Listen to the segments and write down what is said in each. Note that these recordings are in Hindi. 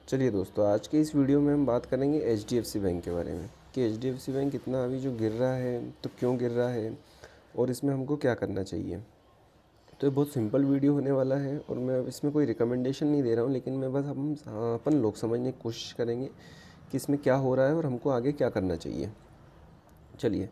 चलिए दोस्तों, आज के इस वीडियो में हम बात करेंगे एचडीएफसी बैंक के बारे में कि एचडीएफसी बैंक इतना अभी जो गिर रहा है तो क्यों गिर रहा है और इसमें हमको क्या करना चाहिए। तो ये बहुत सिंपल वीडियो होने वाला है और मैं इसमें कोई रिकमेंडेशन नहीं दे रहा हूँ, लेकिन मैं बस हम अपन लोग समझने की कोशिश करेंगे कि इसमें क्या हो रहा है और हमको आगे क्या करना चाहिए। चलिए,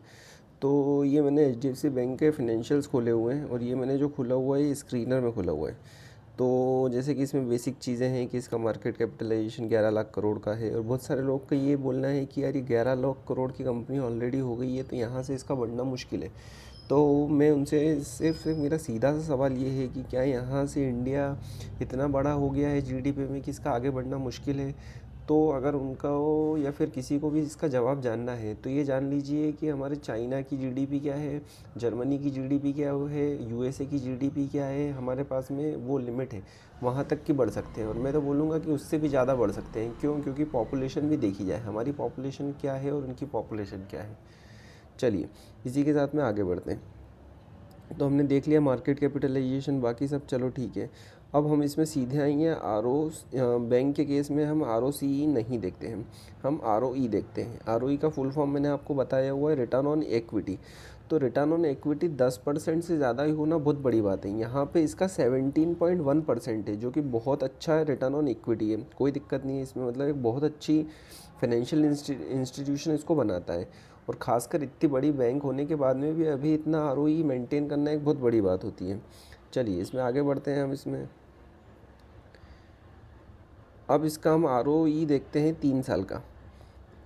तो ये मैंने एचडीएफसी बैंक के फाइनेंशियल्स खोले हुए हैं और ये मैंने जो खुला हुआ है ये स्क्रीनर में खुला हुआ है। तो जैसे कि इसमें बेसिक चीज़ें हैं कि इसका मार्केट कैपिटलाइजेशन 11 लाख करोड़ का है और बहुत सारे लोग का ये बोलना है कि यार ये 11 लाख करोड़ की कंपनी ऑलरेडी हो गई है तो यहाँ से इसका बढ़ना मुश्किल है। तो मैं उनसे सिर्फ मेरा सीधा सा सवाल ये है कि क्या यहाँ से इंडिया इतना बड़ा हो गया है जीडीपी में कि इसका आगे बढ़ना मुश्किल है। तो अगर उनका हो या फिर किसी को भी इसका जवाब जानना है तो ये जान लीजिए कि हमारे चाइना की जीडीपी क्या है, जर्मनी की जीडीपी क्या है, यूएसए की जीडीपी क्या है। हमारे पास में वो लिमिट है, वहाँ तक की बढ़ सकते हैं और मैं तो बोलूँगा कि उससे भी ज़्यादा बढ़ सकते हैं। क्यों? क्योंकि पॉपुलेशन भी देखी जाए, हमारी पॉपुलेशन क्या है और उनकी पॉपुलेशन क्या है। चलिए, इसी के साथ में आगे बढ़ते हैं। तो हमने देख लिया मार्केट कैपिटलाइजेशन, बाकी सब चलो ठीक है। अब हम इसमें सीधे आएंगे बैंक के केस में हम आर ओ सी ई नहीं देखते हैं, हम आर ओ ई देखते हैं। आर ओ ई का फुल फॉर्म मैंने आपको बताया हुआ है, रिटर्न ऑन इक्विटी। तो रिटर्न ऑन इक्विटी 10% से ज़्यादा ही होना बहुत बड़ी बात है। यहाँ पे इसका 17.1% है, जो कि बहुत अच्छा है रिटर्न ऑन इक्विटी है, कोई दिक्कत नहीं है इसमें। मतलब एक बहुत अच्छी फाइनेंशियल इंस्टीट्यूशन इसको बनाता है और ख़ासकर इतनी बड़ी बैंक होने के बाद में भी अभी इतना आर ओ ई मेंटेन करना एक बहुत बड़ी बात होती है। चलिए, इसमें आगे बढ़ते हैं हम इसमें। अब इसका हम आर ओ ई देखते हैं 3 साल का।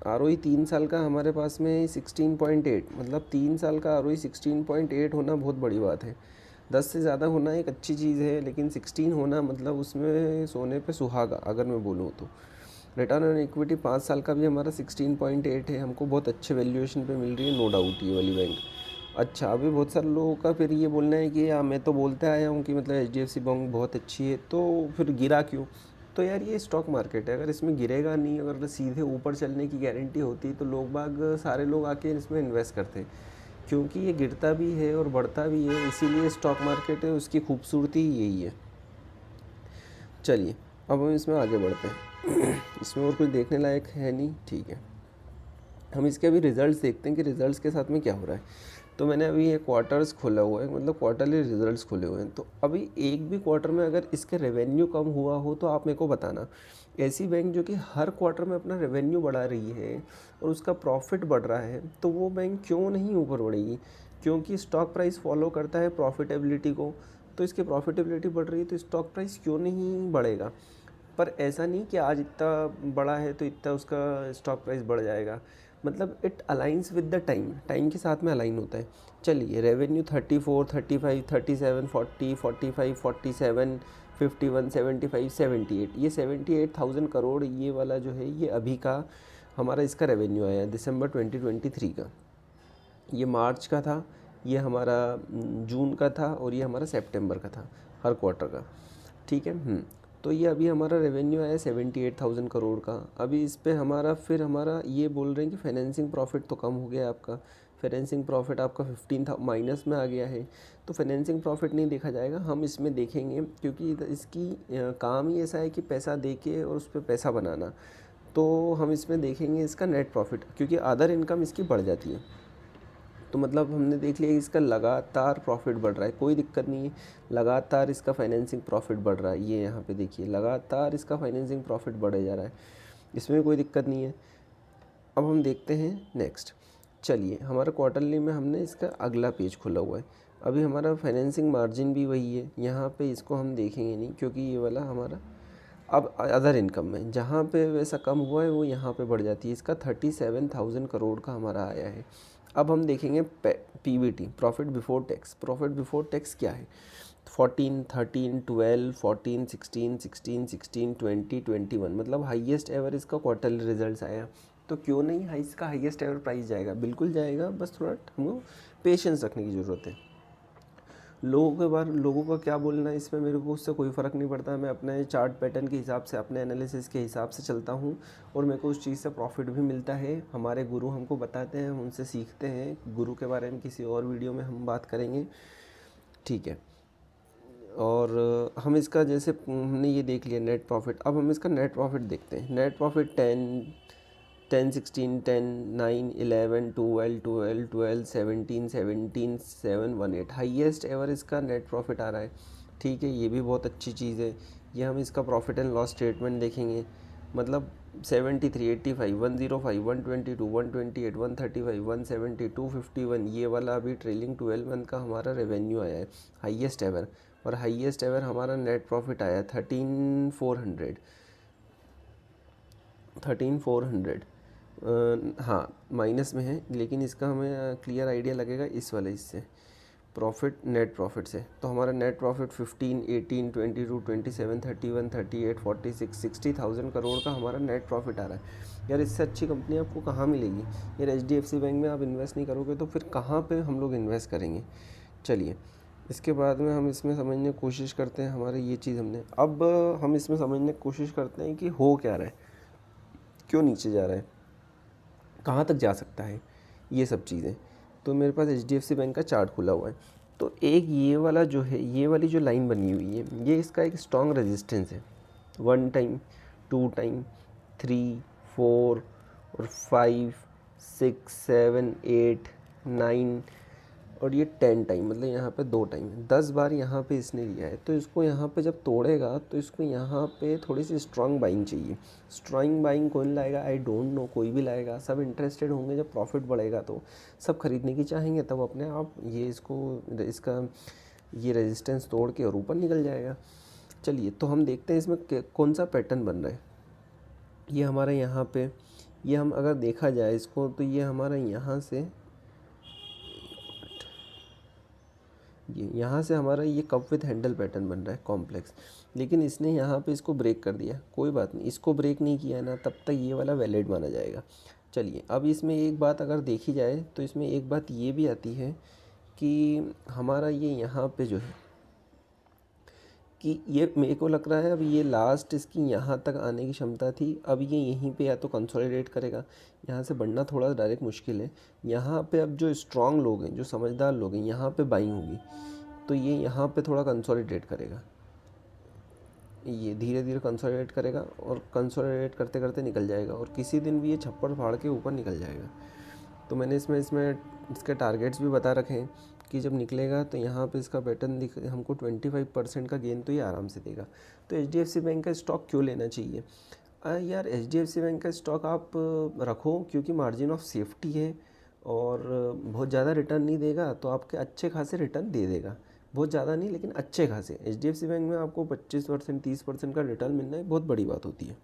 आर ओ ई 3 साल का हमारे पास में 16.8, मतलब 3 साल का आर ओ ई 16.8 होना बहुत बड़ी बात है। 10 से ज़्यादा होना एक अच्छी चीज़ है, लेकिन 16 होना मतलब उसमें सोने पे सुहागा अगर मैं बोलूँ तो। रिटर्न ऑन इक्विटी 5 साल का भी हमारा 16.8 है, हमको बहुत अच्छे वैल्यूएशन पे मिल रही है, नो डाउट ये वाली बैंक। अच्छा, अभी बहुत सारे लोगों का फिर ये बोलना है कि मैं तो बोलते आया हूँ कि मतलब H D F C bank बहुत अच्छी है, तो फिर गिरा क्यों? तो यार ये स्टॉक मार्केट है, अगर इसमें गिरेगा नहीं, अगर सीधे ऊपर चलने की गारंटी होती तो लोग बाग सारे लोग आके इसमें इन्वेस्ट करते। क्योंकि ये गिरता भी है और बढ़ता भी है, इसीलिए स्टॉक मार्केट है, उसकी खूबसूरती ही यही है। चलिए, अब हम इसमें आगे बढ़ते हैं। इसमें और कुछ देखने लायक है नहीं, ठीक है। हम इसके अभी रिज़ल्ट्स देखते हैं कि रिज़ल्ट्स के साथ में क्या हो रहा है। तो मैंने अभी ये क्वार्टर्स खोला हुआ है, मतलब क्वार्टरली रिजल्ट्स खोले हुए हैं। तो अभी एक भी क्वार्टर में अगर इसके रेवेन्यू कम हुआ हो तो आप मेरे को बताना। ऐसी बैंक जो कि हर क्वार्टर में अपना रेवेन्यू बढ़ा रही है और उसका प्रॉफिट बढ़ रहा है, तो वो बैंक क्यों नहीं ऊपर बढ़ेगी? क्योंकि स्टॉक प्राइस फॉलो करता है प्रॉफिटेबिलिटी को। तो इसकी प्रॉफिटेबिलिटी बढ़ रही है तो स्टॉक प्राइस क्यों नहीं बढ़ेगा? पर ऐसा नहीं कि आज इतना बड़ा है तो इतना उसका स्टॉक प्राइस बढ़ जाएगा। मतलब it aligns with the time, time के साथ में अलाइन होता है। चलिए, रेवेन्यू 34, 35, 37, 40, 45, 47, 51, 75, 78, ये 78,000 करोड़ ये वाला जो है ये अभी का हमारा इसका रेवेन्यू आया है दिसंबर 2023 का। ये मार्च का था, ये हमारा जून का था और ये हमारा सितंबर का था, हर क्वार्टर का। ठीक है। तो ये अभी हमारा रेवेन्यू आया 78,000 करोड़ का। अभी इस पे हमारा फिर हमारा ये बोल रहे हैं कि फाइनेंसिंग प्रॉफिट तो कम हो गया आपका। फाइनेंसिंग प्रॉफिट आपका 15 था, माइनस में आ गया है। तो फाइनेंसिंग प्रॉफिट नहीं देखा जाएगा, हम इसमें देखेंगे क्योंकि इसकी काम ही ऐसा है कि पैसा दे के और उस पर पैसा बनाना। तो हम इसमें देखेंगे इसका नेट प्रॉफिट, क्योंकि अदर इनकम इसकी बढ़ जाती है। तो मतलब हमने देख लिया इसका लगातार प्रॉफिट बढ़ रहा है, कोई दिक्कत नहीं है। लगातार इसका फाइनेंसिंग प्रॉफिट बढ़ रहा है, ये यहाँ पे देखिए लगातार इसका फाइनेंसिंग प्रॉफिट बढ़े जा रहा है, इसमें कोई दिक्कत नहीं है। अब हम देखते हैं नेक्स्ट। चलिए, हमारा क्वार्टरली में हमने इसका अगला पेज खुला हुआ है। अभी हमारा फाइनेंसिंग मार्जिन भी वही है, यहाँ पे इसको हम देखेंगे नहीं क्योंकि ये वाला हमारा अब अदर इनकम में जहाँ पे वैसा कम हुआ है वो यहाँ पे बढ़ जाती है। इसका 37,000 करोड़ का हमारा आया है। अब हम देखेंगे PBT, profit before tax. Profit before tax क्या है? 14, 13, 12, 14, 16, 16, 16, 20, 21, मतलब हाईएस्ट एवर इसका क्वार्टरली रिजल्ट्स आया। तो क्यों नहीं इसका हाईएस्ट एवर प्राइस जाएगा? बिल्कुल जाएगा, बस थोड़ा हमको पेशेंस रखने की ज़रूरत है। लोगों का क्या बोलना है इसमें मेरे को उससे कोई फ़र्क नहीं पड़ता। मैं अपने चार्ट पैटर्न के हिसाब से, अपने एनालिसिस के हिसाब से चलता हूँ और मेरे को उस चीज़ से प्रॉफिट भी मिलता है। हमारे गुरु हमको बताते हैं, हम उनसे सीखते हैं। गुरु के बारे में किसी और वीडियो में हम बात करेंगे, ठीक है। और हम इसका जैसे हमने ये देख लिया नेट प्रॉफिट, अब हम इसका नेट प्रॉफिट देखते हैं। नेट प्रॉफिट 10, 16, 10, 9, 11, 12, 12, 12, 17, 17, 7, 1, 8 हाईएस्ट एवर इसका नेट प्रॉफिट आ रहा है। ठीक है, ये भी बहुत अच्छी चीज़ है। ये हम इसका प्रॉफिट एंड लॉस स्टेटमेंट देखेंगे, मतलब 73, 85, 105, 122, 128, 135, 170, 251, ये वाला अभी ट्रेलिंग 12 मंथ का हमारा रेवेन्यू आया है हाईएस्ट एवर। और हाईएस्ट एवर हमारा नेट प्रॉफिट आया 13,400। हाँ माइनस में है, लेकिन इसका हमें क्लियर आइडिया लगेगा इस वाले इससे प्रॉफिट, नेट प्रॉफिट से। तो हमारा नेट प्रॉफिट 15, 18, 22, 27, 31, 38, 46, 60,000 करोड़ का हमारा नेट प्रॉफिट आ रहा है। यार इससे अच्छी कंपनी आपको कहाँ मिलेगी? यार HDFC बैंक में आप इन्वेस्ट नहीं करोगे तो फिर कहाँ पे हम लोग इन्वेस्ट करेंगे? चलिए, इसके बाद में हम इसमें समझने की कोशिश करते हैं। हमारे ये चीज़ हमने, अब हम इसमें समझने की कोशिश करते हैं कि हो क्या रहा है, क्यों नीचे जा रहा है, कहाँ तक जा सकता है, ये सब चीज़ें। तो मेरे पास HDFC बैंक का चार्ट खुला हुआ है। तो एक ये वाला जो है, ये वाली जो लाइन बनी हुई है, ये इसका एक स्ट्रॉन्ग रेजिस्टेंस है। 1 टाइम, 2 टाइम, 3, 4 और 5, 6, 7, 8, 9 और ये 10 टाइम, मतलब यहाँ पे 2 टाइम, 10 बार यहाँ पे इसने लिया है। तो इसको यहाँ पे जब तोड़ेगा तो इसको यहाँ पे थोड़ी सी स्ट्रॉन्ग बाइंग चाहिए। स्ट्रॉन्ग बाइंग कौन लाएगा? आई डोंट नो, कोई भी लाएगा। सब इंटरेस्टेड होंगे, जब प्रॉफिट बढ़ेगा तो सब खरीदने की चाहेंगे, तब अपने आप ये इसका ये रेजिस्टेंस तोड़ के और ऊपर निकल जाएगा। चलिए, तो हम देखते हैं इसमें कौन सा पैटर्न बन रहा है। ये हमारा यहाँ पे, ये हम अगर देखा जाए इसको, तो ये हमारा यहाँ से, ये यहाँ से हमारा ये कप विथ हैंडल पैटर्न बन रहा है कॉम्प्लेक्स। लेकिन इसने यहाँ पे इसको ब्रेक कर दिया, कोई बात नहीं, इसको ब्रेक नहीं किया ना, तब तक ये वाला वैलिड माना जाएगा। चलिए, अब इसमें एक बात अगर देखी जाए तो इसमें एक बात ये भी आती है कि हमारा ये यहाँ पे जो है कि ये मेरे को लग रहा है अब ये लास्ट इसकी यहाँ तक आने की क्षमता थी। अब ये यहीं पे या तो कंसोलिडेट करेगा, यहाँ से बढ़ना थोड़ा डायरेक्ट मुश्किल है। यहाँ पे अब जो स्ट्रॉन्ग लोग हैं, जो समझदार लोग हैं, यहाँ पे बाइंग होगी, तो ये यहाँ पे थोड़ा कंसोलिडेट करेगा। ये धीरे धीरे कंसोलिडेट करेगा और कंसोलिडेट करते करते निकल जाएगा, और किसी दिन भी ये छप्पड़ फाड़ के ऊपर निकल जाएगा। तो मैंने इसमें इसके टारगेट्स भी बता रखे हैं कि जब निकलेगा तो यहाँ पे इसका पैटर्न दिख, हमको 25% का गेन तो ये आराम से देगा। तो HDFC बैंक का स्टॉक क्यों लेना चाहिए? यार HDFC बैंक का स्टॉक आप रखो, क्योंकि मार्जिन ऑफ सेफ्टी है और बहुत ज़्यादा रिटर्न नहीं देगा तो आपके अच्छे खासे रिटर्न दे देगा। बहुत ज़्यादा नहीं, लेकिन अच्छे खासे। HDFC बैंक में आपको 25%, 30% का रिटर्न मिलना एक बहुत बड़ी बात होती है।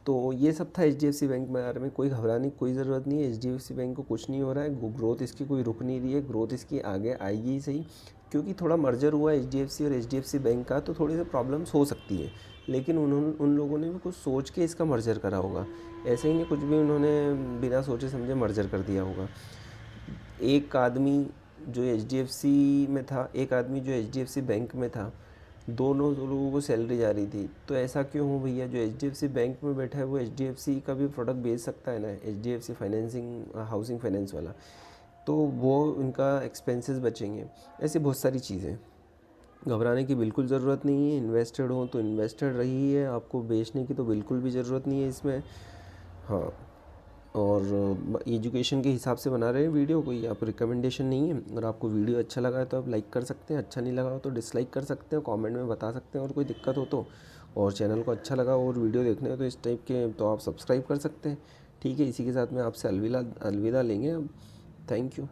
तो ये सब था HDFC बैंक में बारे में। कोई घबराने की कोई ज़रूरत नहीं है, HDFC बैंक को कुछ नहीं हो रहा है, ग्रोथ इसकी कोई रुक नहीं रही है, ग्रोथ इसकी आगे आएगी ही सही। क्योंकि थोड़ा मर्जर हुआ है HDFC और HDFC बैंक का, तो थोड़ी सी प्रॉब्लम्स हो सकती है, लेकिन उन लोगों ने भी कुछ सोच के इसका मर्जर करा होगा। ऐसे ही नहीं कुछ भी उन्होंने बिना सोचे समझे मर्जर कर दिया होगा। एक आदमी जो HDFC में था, एक आदमी जो HDFC बैंक में था, दोनों लोगों को सैलरी जा रही थी। तो ऐसा क्यों हो भैया? जो HDFC बैंक में बैठा है वो HDFC का भी प्रोडक्ट बेच सकता है ना, HDFC फाइनेंसिंग, हाउसिंग फाइनेंस वाला, तो वो उनका एक्सपेंसेस बचेंगे। ऐसी बहुत सारी चीज़ें, घबराने की बिल्कुल ज़रूरत नहीं है। इन्वेस्टेड हो तो इन्वेस्टेड रही है, आपको बेचने की तो बिल्कुल भी ज़रूरत नहीं है इसमें। हाँ, और एजुकेशन के हिसाब से बना रहे हैं वीडियो, कोई आप रिकमेंडेशन नहीं है। अगर आपको वीडियो अच्छा लगा है तो आप लाइक कर सकते हैं, अच्छा नहीं लगा हो तो डिसलाइक कर सकते हैं, कमेंट में बता सकते हैं और कोई दिक्कत हो तो। और चैनल को अच्छा लगा और वीडियो देखने हो तो इस टाइप के, तो आप सब्सक्राइब कर सकते हैं। ठीक है, इसी के साथ में आपसे अलविदा लेंगे अब। Thank you.